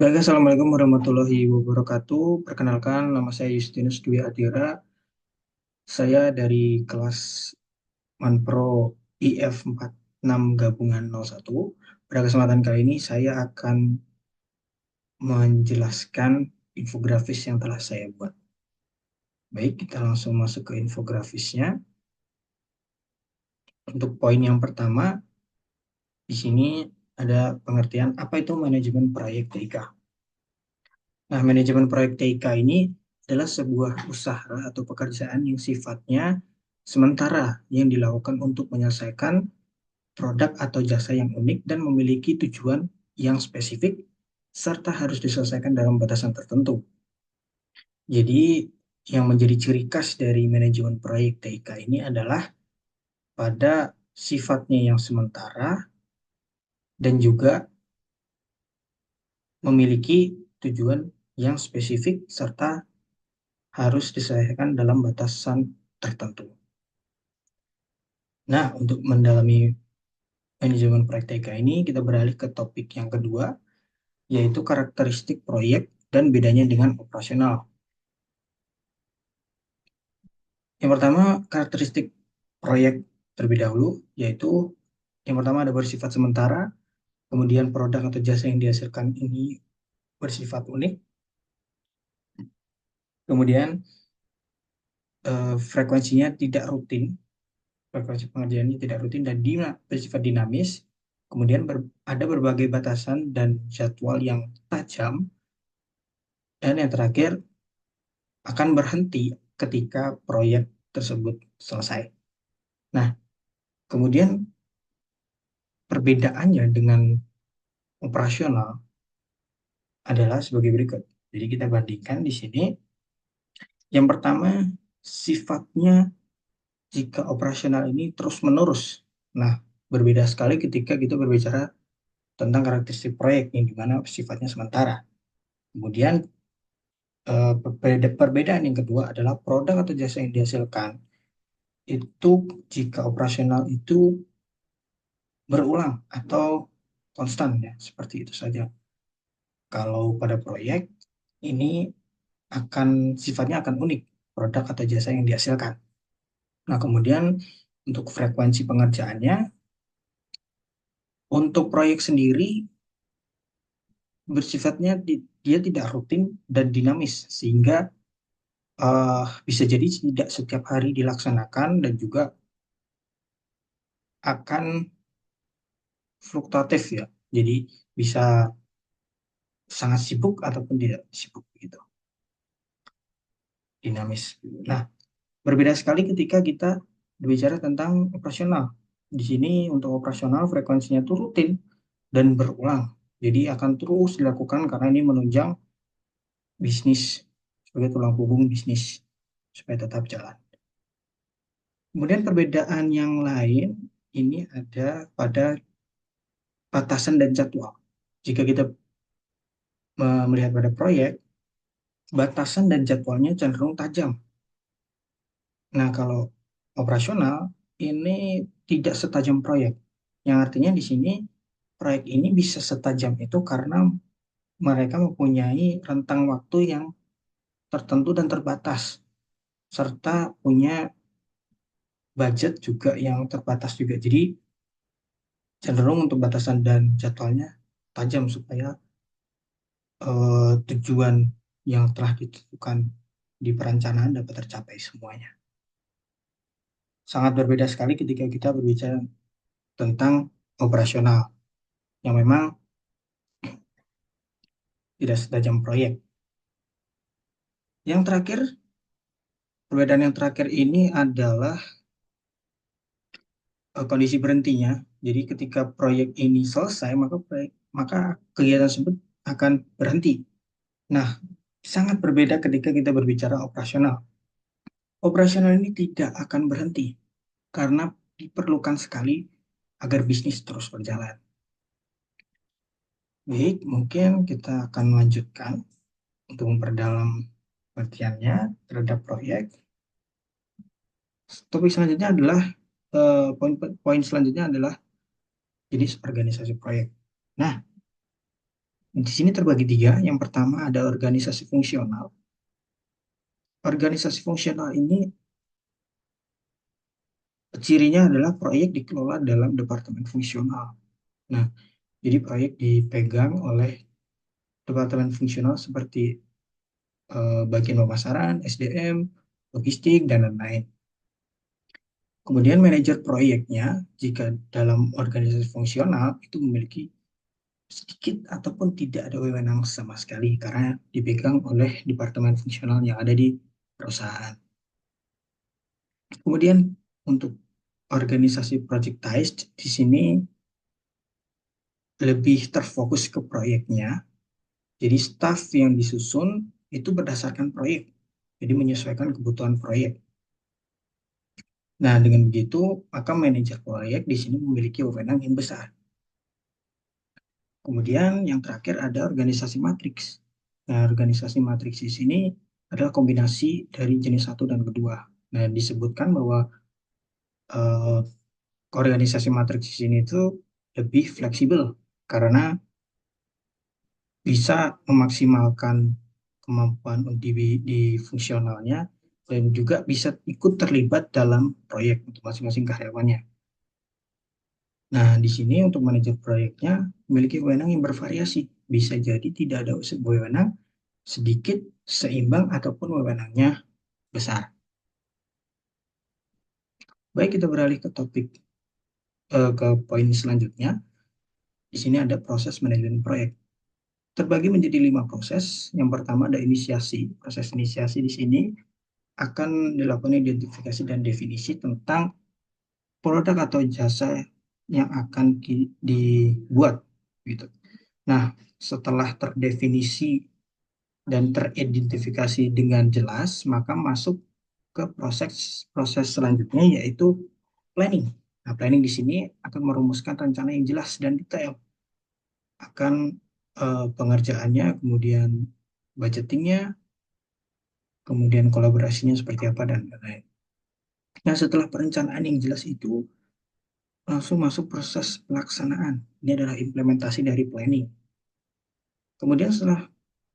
Baik, Assalamualaikum warahmatullahi wabarakatuh. Perkenalkan, nama saya Justinus Dwi Adira. Saya dari kelas Manpro IF 46 Gabungan 01. Pada kesempatan kali ini, saya akan menjelaskan infografis yang telah saya buat. Baik, kita langsung masuk ke infografisnya. Untuk poin yang pertama, di sini ada pengertian apa itu manajemen proyek TIK. Nah, manajemen proyek TIK ini adalah sebuah usaha atau pekerjaan yang sifatnya sementara yang dilakukan untuk menyelesaikan produk atau jasa yang unik dan memiliki tujuan yang spesifik serta harus diselesaikan dalam batasan tertentu. Jadi, yang menjadi ciri khas dari manajemen proyek TIK ini adalah pada sifatnya yang sementara dan juga memiliki tujuan yang spesifik serta harus diselesaikan dalam batasan tertentu. Nah, untuk mendalami manajemen proyek TK ini, kita beralih ke topik yang kedua, yaitu karakteristik proyek dan bedanya dengan operasional. Yang pertama, karakteristik proyek terlebih dahulu, yaitu yang pertama ada bersifat sementara, kemudian produk atau jasa yang dihasilkan ini bersifat unik, kemudian frekuensinya tidak rutin, frekuensi pengerjaannya tidak rutin dan bersifat dinamis, kemudian ada berbagai batasan dan jadwal yang tajam, dan yang terakhir akan berhenti ketika proyek tersebut selesai. Nah, kemudian perbedaannya dengan operasional adalah sebagai berikut. Jadi kita bandingkan di sini. Yang pertama, sifatnya jika operasional ini terus-menerus. Nah, berbeda sekali ketika kita berbicara tentang karakteristik proyek yang dimana sifatnya sementara. Kemudian perbedaan yang kedua adalah produk atau jasa yang dihasilkan itu jika operasional itu berulang atau konstan ya, seperti itu saja. Kalau pada proyek ini sifatnya akan unik produk atau jasa yang dihasilkan. Nah, kemudian untuk frekuensi pengerjaannya, untuk proyek sendiri bersifatnya dia tidak rutin dan dinamis sehingga bisa jadi tidak setiap hari dilaksanakan dan juga akan fluktuatif ya. Jadi bisa sangat sibuk ataupun tidak sibuk gitu, dinamis. Nah, berbeda sekali ketika kita berbicara tentang operasional. Di sini untuk operasional frekuensinya itu rutin dan berulang. Jadi akan terus dilakukan karena ini menunjang bisnis sebagai tulang punggung bisnis supaya tetap jalan. Kemudian perbedaan yang lain ini ada pada batasan dan jadwal. Jika kita melihat pada proyek, batasan dan jadwalnya cenderung tajam. Nah, kalau operasional ini tidak setajam proyek. Yang artinya di sini proyek ini bisa setajam itu karena mereka mempunyai rentang waktu yang tertentu dan terbatas, serta punya budget juga yang terbatas juga. Jadi cenderung untuk batasan dan jadwalnya tajam supaya tujuan yang telah ditentukan di perencanaan dapat tercapai semuanya. Sangat berbeda sekali ketika kita berbicara tentang operasional yang memang tidak setajam proyek. Yang terakhir, perbedaan yang terakhir ini adalah kondisi berhentinya. Jadi ketika proyek ini selesai, maka kegiatan tersebut akan berhenti. Nah, sangat berbeda ketika kita berbicara operasional. Operasional ini tidak akan berhenti karena diperlukan sekali agar bisnis terus berjalan. Baik, mungkin kita akan melanjutkan untuk memperdalam pengertiannya terhadap proyek. Topik selanjutnya adalah poin selanjutnya adalah jenis organisasi proyek. Nah, Di sini terbagi tiga. Yang pertama ada organisasi fungsional. Organisasi fungsional ini cirinya adalah proyek dikelola dalam departemen fungsional. Nah, jadi proyek dipegang oleh departemen fungsional seperti bagian pemasaran, SDM, logistik, dan lain-lain. Kemudian manajer proyeknya, jika dalam organisasi fungsional, itu memiliki sedikit ataupun tidak ada wewenang sama sekali karena dipegang oleh departemen fungsional yang ada di perusahaan. Kemudian untuk organisasi projectized di sini lebih terfokus ke proyeknya. Jadi staff yang disusun itu berdasarkan proyek. Jadi menyesuaikan kebutuhan proyek. Nah, dengan begitu, maka manajer proyek di sini memiliki wewenang yang besar. Kemudian yang terakhir ada organisasi matriks. Nah, organisasi matriks di sini adalah kombinasi dari jenis satu dan kedua. Nah, disebutkan bahwa eh, organisasi matriks di sini itu lebih fleksibel karena bisa memaksimalkan kemampuan di fungsionalnya dan juga bisa ikut terlibat dalam proyek untuk masing-masing karyawannya. Nah, di sini untuk manajer proyeknya memiliki wewenang yang bervariasi. Bisa jadi tidak ada wewenang sedikit, seimbang, ataupun wewenangnya besar. Baik, kita beralih ke topik ke poin selanjutnya. Di sini ada proses manajemen proyek. Terbagi menjadi 5 proses. Yang pertama ada inisiasi. Proses inisiasi di sini akan dilakukan identifikasi dan definisi tentang produk atau jasa yang akan dibuat gitu. Nah, setelah terdefinisi dan teridentifikasi dengan jelas, maka masuk ke proses proses selanjutnya yaitu planning. Nah, planning di sini akan merumuskan rencana yang jelas dan detail akan pengerjaannya, kemudian budgetingnya, kemudian kolaborasinya seperti apa dan lain-lain. Nah, setelah perencanaan yang jelas itu langsung masuk proses pelaksanaan. Ini adalah implementasi dari planning. Kemudian setelah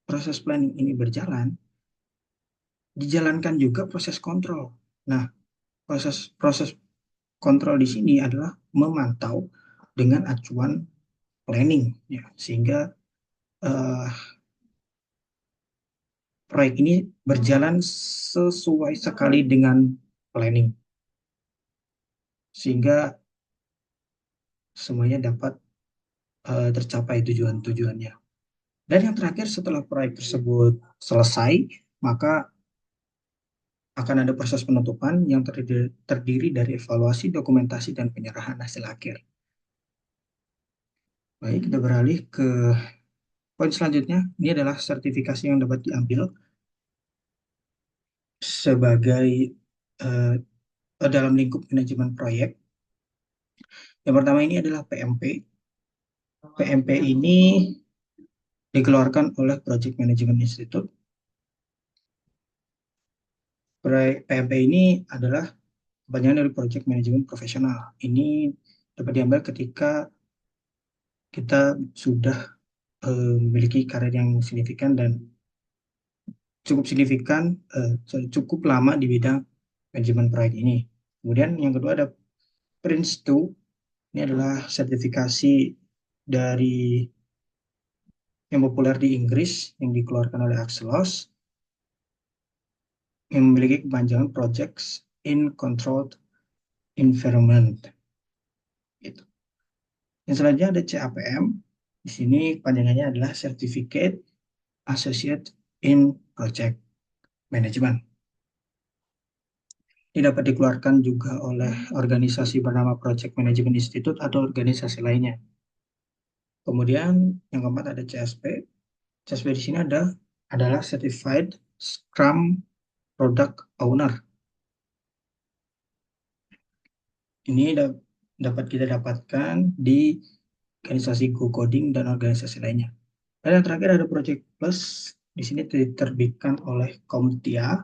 proses planning ini berjalan, dijalankan juga proses kontrol. Nah, proses proses kontrol di sini adalah memantau dengan acuan planning, ya, sehingga eh, proyek ini berjalan sesuai sekali dengan planning, sehingga semuanya dapat tercapai tujuan-tujuannya. Dan yang terakhir setelah proyek tersebut selesai, maka akan ada proses penutupan yang terdiri dari evaluasi, dokumentasi, dan penyerahan hasil akhir. Baik, kita beralih ke poin selanjutnya. Ini adalah sertifikasi yang dapat diambil sebagai eh, dalam lingkup manajemen proyek. Yang pertama ini adalah PMP. PMP ini dikeluarkan oleh Project Management Institute. PMP ini adalah kepanjangan dari Project Management Profesional. Ini dapat diambil ketika kita sudah memiliki karir yang signifikan dan cukup signifikan, cukup lama di bidang manajemen proyek ini. Kemudian yang kedua ada Prince2. Ini adalah sertifikasi dari yang populer di Inggris yang dikeluarkan oleh Axelos yang memiliki kepanjangan Projects in Controlled Environment. Gitu. Yang selanjutnya ada CAPM. Di sini kepanjangannya adalah Certificate Associate in Project Management. Ini dapat dikeluarkan juga oleh organisasi bernama Project Management Institute atau organisasi lainnya. Kemudian yang keempat ada CSP. CSP di sini adalah Certified Scrum Product Owner. Ini dapat kita dapatkan di organisasi Go Coding dan organisasi lainnya. Dan yang terakhir ada Project Plus. Di sini diterbitkan oleh Komtia.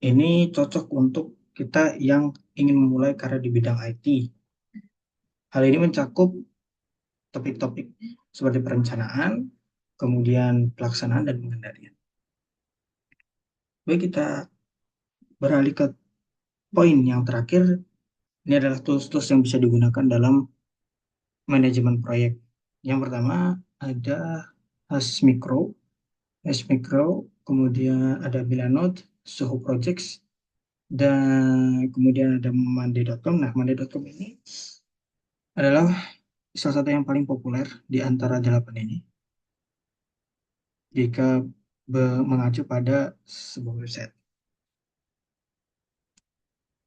Ini cocok untuk kita yang ingin memulai karir di bidang IT. Hal ini mencakup topik-topik seperti perencanaan, kemudian pelaksanaan dan pengendalian. Baik, kita beralih ke poin yang terakhir. Ini adalah tools-tools yang bisa digunakan dalam manajemen proyek. Yang pertama ada Hasmicro, kemudian ada Milanote, Soho Projects, dan kemudian ada Monday.com. Nah, Monday.com ini adalah salah satu yang paling populer di antara 8 ini jika mengacu pada sebuah website.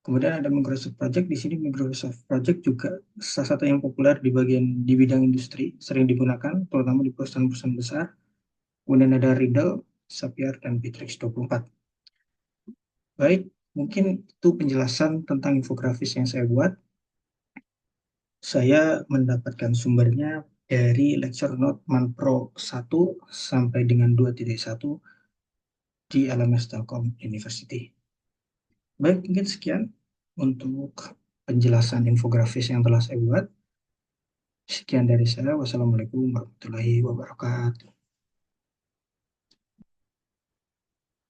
Kemudian ada Microsoft Project. Di sini Microsoft Project juga salah satu yang populer di bidang industri, sering digunakan terutama di perusahaan-perusahaan besar. Kemudian ada Riddle, Zapier, dan Bittrex 24. Baik, mungkin itu penjelasan tentang infografis yang saya buat. Saya mendapatkan sumbernya dari lecture note Manpro 1 sampai dengan 2.1 di LMS Telkom University. Baik, mungkin sekian untuk penjelasan infografis yang telah saya buat. Sekian dari saya. Wassalamualaikum warahmatullahi wabarakatuh.